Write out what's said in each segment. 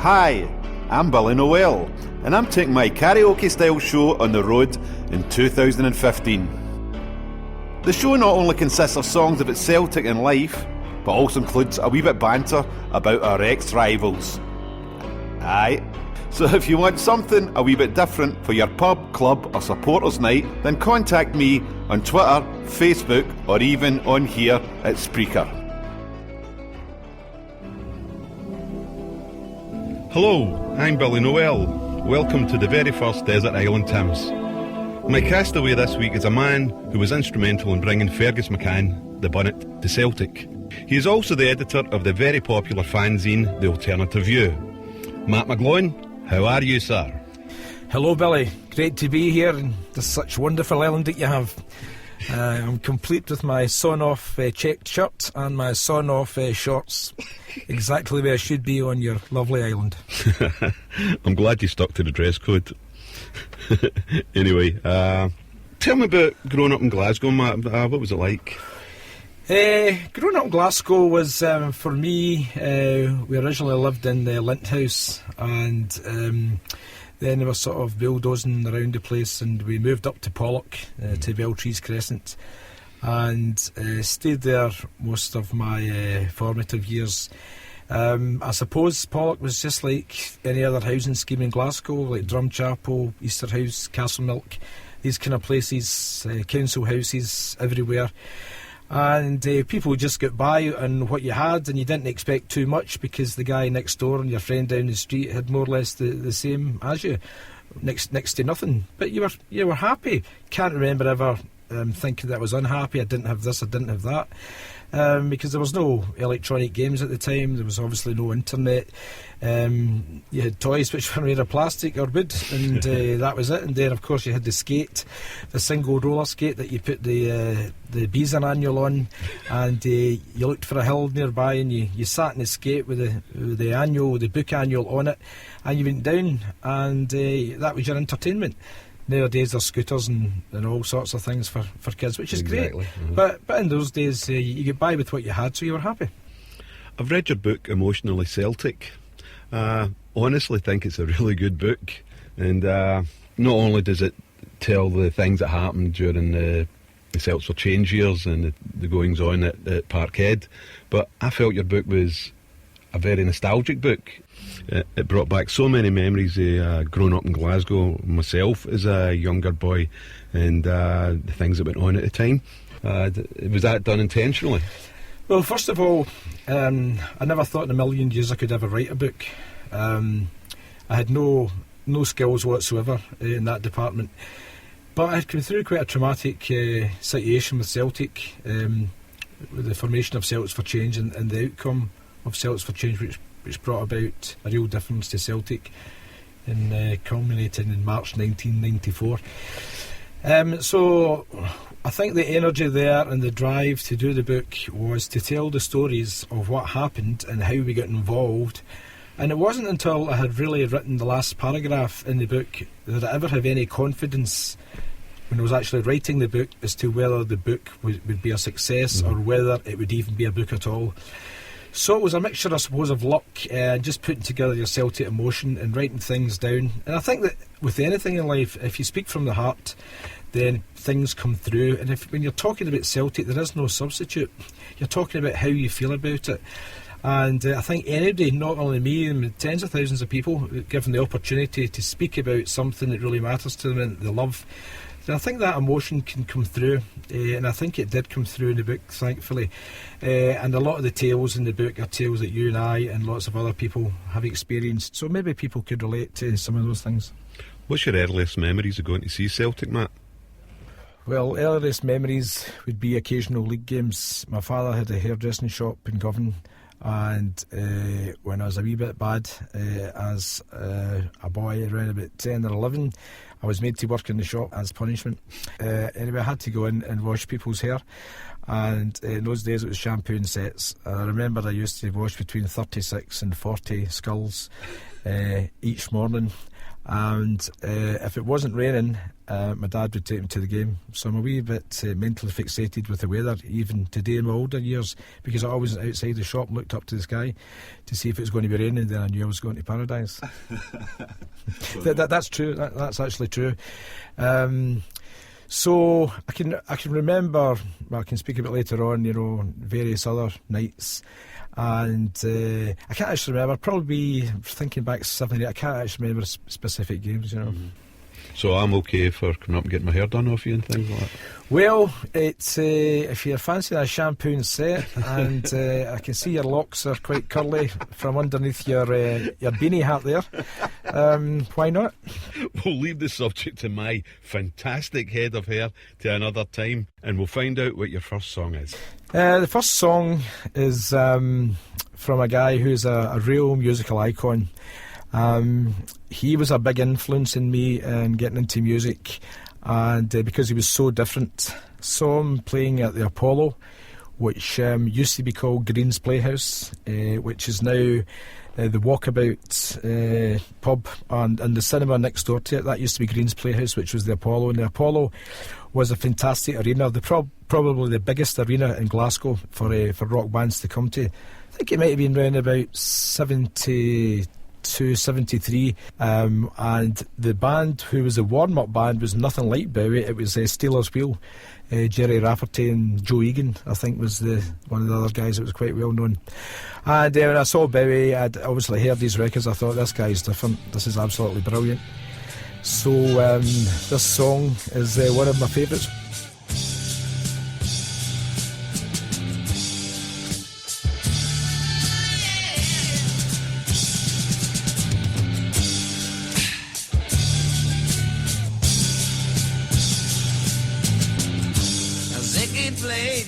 Hi, I'm Billy Noel, and I'm taking my karaoke-style show on the road in 2015. The show not only consists of songs about Celtic and life, but also includes a wee bit banter about our ex-rivals. Aye, so if you want something a wee bit different for your pub, club or supporters night, then contact me on Twitter, Facebook or even on here at Spreaker. Hello, I'm Billy Noel. Welcome to the very first Desert Island Tims. My castaway this week is a man who was instrumental in bringing Fergus McCann, the Bunnet, to Celtic. He is also the editor of the very popular fanzine, The Alternative View. Matt McGlone, how are you, sir? Hello, Billy. Great to be here in this such wonderful island that you have. I'm complete with my sawn-off checked shirt and my sawn-off shorts. Exactly where I should be on your lovely island. I'm glad you stuck to the dress code. Anyway, tell me about growing up in Glasgow, Matt. What was it like? Growing up in Glasgow was, for me, we originally lived in the Lint House, and then they were sort of bulldozing around the place, and we moved up to Pollock, to Beltrees Crescent, and stayed there most of my formative years. I suppose Pollock was just like any other housing scheme in Glasgow, like Drumchapel, Easterhouse, Castlemilk, these kind of places, council houses everywhere. And people would just get by on what you had, and you didn't expect too much because the guy next door and your friend down the street had more or less the same as you, next to nothing. But you were happy. Can't remember ever thinking that I was unhappy. I didn't have this, I didn't have that, because there was no electronic games at the time. There was obviously no internet. You had toys which were made of plastic or wood, and that was it. And then of course you had the skate, the single roller skate that you put the Bison annual on, and you looked for a hill nearby, and you sat in the skate with the book annual on it, and you went down, and that was your entertainment. Nowadays there's scooters and all sorts of things for kids, which is exactly. Great. But in those days you get by with what you had, so you were happy. I've read your book, Emotionally Celtic. Honestly think it's a really good book, and not only does it tell the things that happened during the Celts for Change years and the goings on at Parkhead, but I felt your book was a very nostalgic book. It brought back so many memories of growing up in Glasgow myself as a younger boy, and the things that went on at the time. Was that done intentionally? Well, first of all, I never thought in a million years I could ever write a book. I had no skills whatsoever in that department. But I had come through quite a traumatic situation with Celtic, with the formation of Celts for Change and the outcome of Celts for Change, which brought about a real difference to Celtic, and culminating in March 1994. So I think the energy there and the drive to do the book was to tell the stories of what happened and how we got involved. And it wasn't until I had really written the last paragraph in the book that I ever had any confidence when I was actually writing the book as to whether the book would be a success or whether it would even be a book at all. So it was a mixture, I suppose, of luck and just putting together your Celtic emotion and writing things down. And I think that with anything in life, if you speak from the heart, then things come through. And when you're talking about Celtic, there is no substitute. You're talking about how you feel about it. And I think anybody, not only me, and tens of thousands of people, given the opportunity to speak about something that really matters to them and they love, then I think that emotion can come through, and I think it did come through in the book, thankfully. And a lot of the tales in the book are tales that you and I and lots of other people have experienced, so maybe people could relate to some of those things. What's your earliest memories of going to see Celtic, Matt? Well, earliest memories would be occasional league games. My father had a hairdressing shop in Govan, and when I was a wee bit bad as a boy around about 10 or 11, I was made to work in the shop as punishment. Anyway, I had to go in and wash people's hair, And in those days it was shampoo sets. And I remember I used to wash between 36 and 40 skulls each morning. And if it wasn't raining, my dad would take me to the game. So I'm a wee bit mentally fixated with the weather, even today in my older years, because I always went outside the shop and looked up to the sky to see if it was going to be raining. Then I knew I was going to paradise. That's true. That's actually true. So I can remember. Well, I can speak a bit later on. Various other nights. And I can't actually remember. Probably thinking back 7 or 8. I can't actually remember specific games. Mm-hmm. So I'm okay for coming up and getting my hair done off you and things like that. Well, it's if you're fancying a shampoo set, and I can see your locks are quite curly from underneath your beanie hat there. Why not? We'll leave the subject to my fantastic head of hair to another time, and we'll find out what your first song is. The first song is from a guy who's a real musical icon. He was a big influence in me in getting into music, and because he was so different. Saw him playing at the Apollo, which used to be called Green's Playhouse, which is now the Walkabout pub, and the cinema next door to it. That used to be Green's Playhouse, which was the Apollo, and the Apollo was a fantastic arena, probably the biggest arena in Glasgow for rock bands to come to. I think it might have been around about 72, 73, and the band who was the warm-up band was nothing like Bowie. It was Steelers Wheel. Jerry Rafferty and Joe Egan, I think, was one of the other guys that was quite well known. And when I saw Bowie, I'd obviously heard these records. I thought, this guy's different. This is absolutely brilliant. So this song is one of my favourites.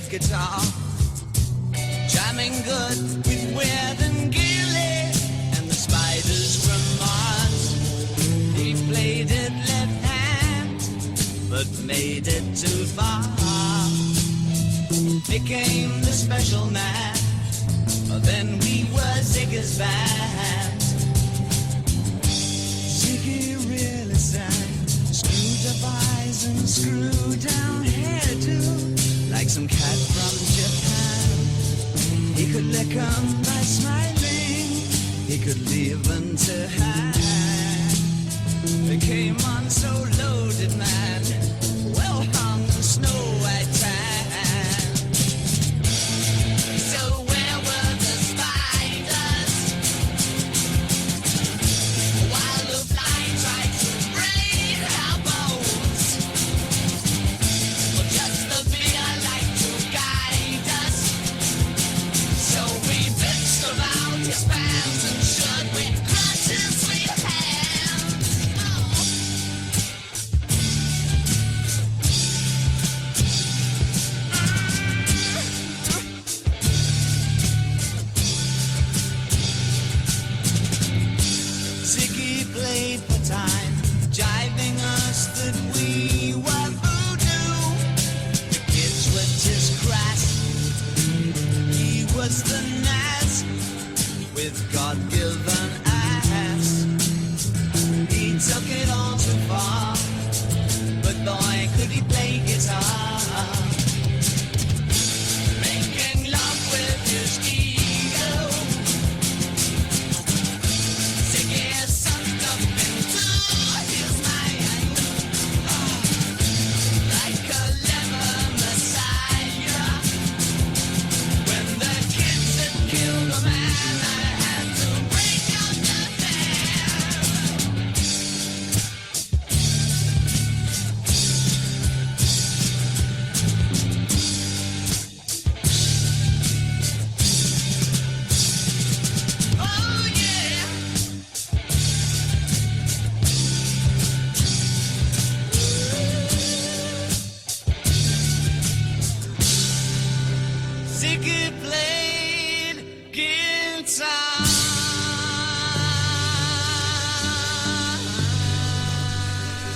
Guitar, jamming good with Weird and Gilly and the Spiders from Mars. He played it left hand, but made it too far. Became the special man, then we were Ziggy's band. Ziggy really sang, screwed up eyes and screwed down hairdo. Like some cat from Japan, he could lick 'em by smiling, he could leave them to hang. They came on so loaded, man, well hung in snow white tan. So where were the spiders while the fly tried to break our bones? Well, just the his pants and shirt, we crushed his sweet hands. Oh. Ziggy played for time, jiving us that we were voodoo. The kids were just crass, he was the Nas with God-given ass. He took it all too far, but boy, could he play guitar. Making love with his ego, Ziggy sucked up into his mind. Oh, like a clever messiah. When the kids had killed a man,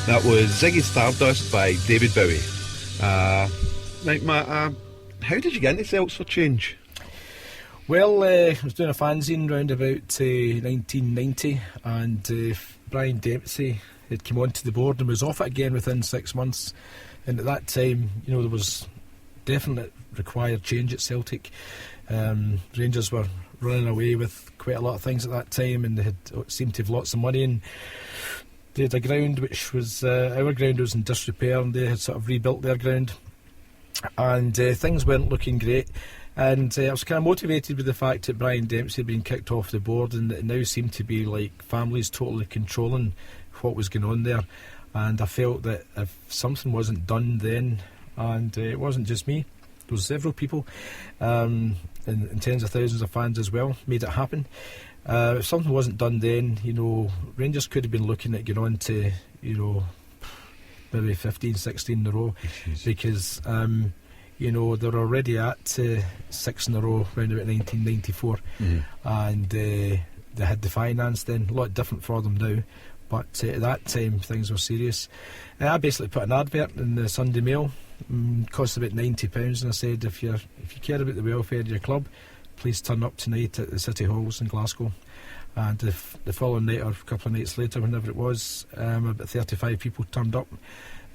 That was Ziggy Stardust by David Bowie. Right, Matt, how did you get into Celts for Change? Well, I was doing a fanzine round about 1990, and Brian Dempsey had come onto the board and was off it again within 6 months. And at that time, there was definite required change at Celtic. Rangers were running away with quite a lot of things at that time, and they seemed to have lots of money, and they had a ground which was our ground was in disrepair, and they had sort of rebuilt their ground, and things weren't looking great. And I was kind of motivated with the fact that Brian Dempsey had been kicked off the board, and it now seemed to be like families totally controlling what was going on there. And I felt that if something wasn't done then, and it wasn't just me, there was several people, and tens of thousands of fans as well, made it happen. If something wasn't done then, Rangers could have been looking at getting on to, maybe 15, 16 in a row. Jeez. Because they're already at 6 in a row around about 1994, and they had the finance then, a lot different for them now, but at that time things were serious. I basically put an advert in the Sunday Mail, cost about £90, and I said, if you care about the welfare of your club, please turn up tonight at the City Halls in Glasgow. And the following night, or a couple of nights later, whenever it was, about 35 people turned up.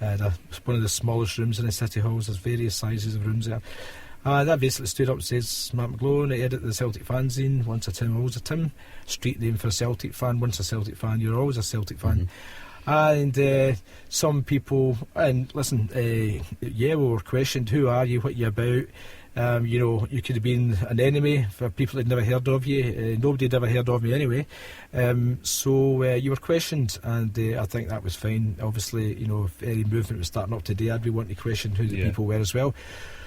It's one of the smallest rooms in the City Halls. There's various sizes of rooms there. That basically stood up and says, Matt McGlone, I edit the Celtic fanzine. Once a Tim, always a Tim. Street name for a Celtic fan. Once a Celtic fan, you're always a Celtic fan. And some people, and listen, we were questioned, who are you, what are you about? You could have been an enemy for people who'd never heard of you. Nobody had ever heard of me anyway. So you were questioned, and I think that was fine. Obviously, if any movement was starting up today, I'd be wanting to question who the people were as well.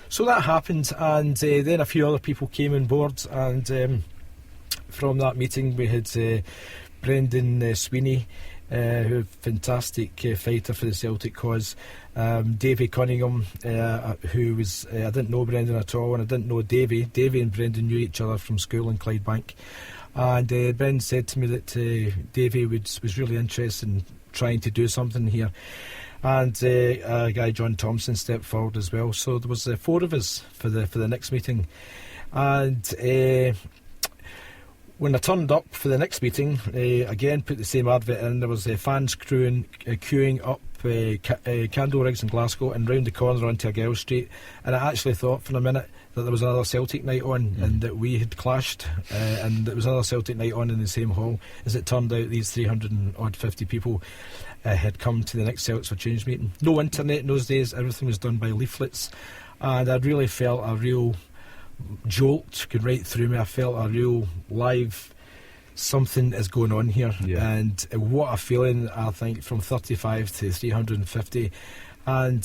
So that happened, and then a few other people came on board, and from that meeting we had Brendan Sweeney, who a fantastic fighter for the Celtic cause, Davy Cunningham, who was I didn't know Brendan at all, and I didn't know Davy. Davy and Brendan knew each other from school in Clydebank, and Brendan said to me that Davy was really interested in trying to do something here, and a guy John Thompson stepped forward as well. So there was 4 of us for the next meeting, and when I turned up for the next meeting, again put the same advert in. There was fans queuing up candle rigs in Glasgow and round the corner onto Argyll Street, and I actually thought for a minute that there was another Celtic night on, and that we had clashed, and there was another Celtic night on in the same hall. As it turned out, these 350 people had come to the next Celts for Change meeting. No internet in those days, everything was done by leaflets, and I really felt a real jolt going right through me. I felt a real live something is going on here, and what a feeling, I think, from 35 to 350. And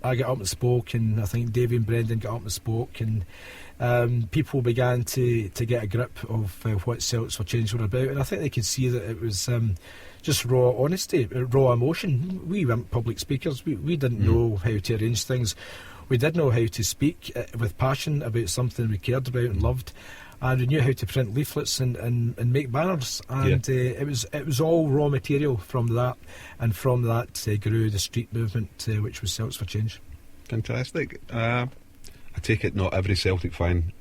I got up and spoke, and I think Davy and Brendan got up and spoke, and people began to get a grip of what Celts for Change were about, and I think they could see that it was just raw honesty, raw emotion. We weren't public speakers, we didn't know how to arrange things. We did know how to speak with passion about something we cared about and loved, and we knew how to print leaflets and make banners, and it was all raw material from that, and from that grew the street movement, which was Celts for Change. Fantastic. I take it not every Celtic fan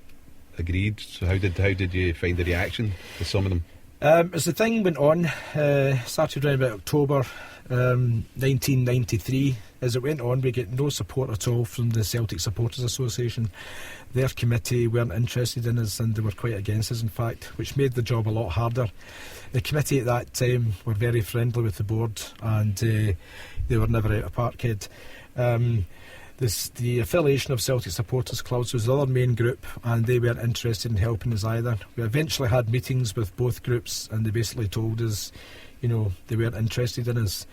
agreed, so how did you find the reaction to some of them? As the thing went on, started around about October 1993. As it went on, we get no support at all from the Celtic Supporters Association. Their committee weren't interested in us, and they were quite against us, in fact, which made the job a lot harder. The committee at that time were very friendly with the board, and they were never out of Parkhead. The affiliation of Celtic Supporters Clubs was the other main group, and they weren't interested in helping us either. We eventually had meetings with both groups, and they basically told us, they weren't interested in us.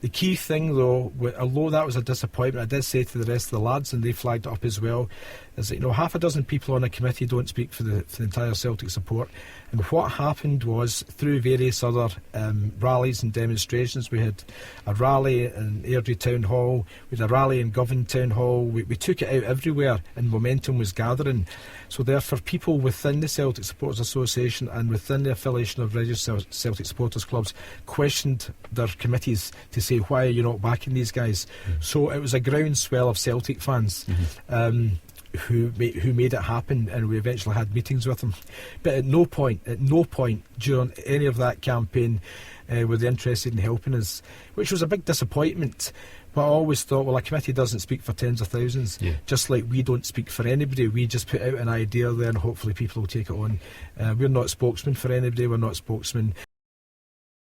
The key thing, though, although that was a disappointment, I did say to the rest of the lads, and they flagged it up as well, is that half a dozen people on a committee don't speak for the entire Celtic support. And what happened was, through various other rallies and demonstrations, we had a rally in Airdrie Town Hall, we had a rally in Govan Town Hall, we took it out everywhere, and momentum was gathering. So therefore, people within the Celtic Supporters Association and within the affiliation of registered Celtic Supporters Clubs questioned their committees to say, why are you not backing these guys? So it was a groundswell of Celtic fans. who made it happen, and we eventually had meetings with them. But at no point during any of that campaign were they interested in helping us, which was a big disappointment. But I always thought, well, a committee doesn't speak for tens of thousands, just like we don't speak for anybody. We just put out an idea there and hopefully people will take it on. We're not spokesmen for anybody, we're not spokesmen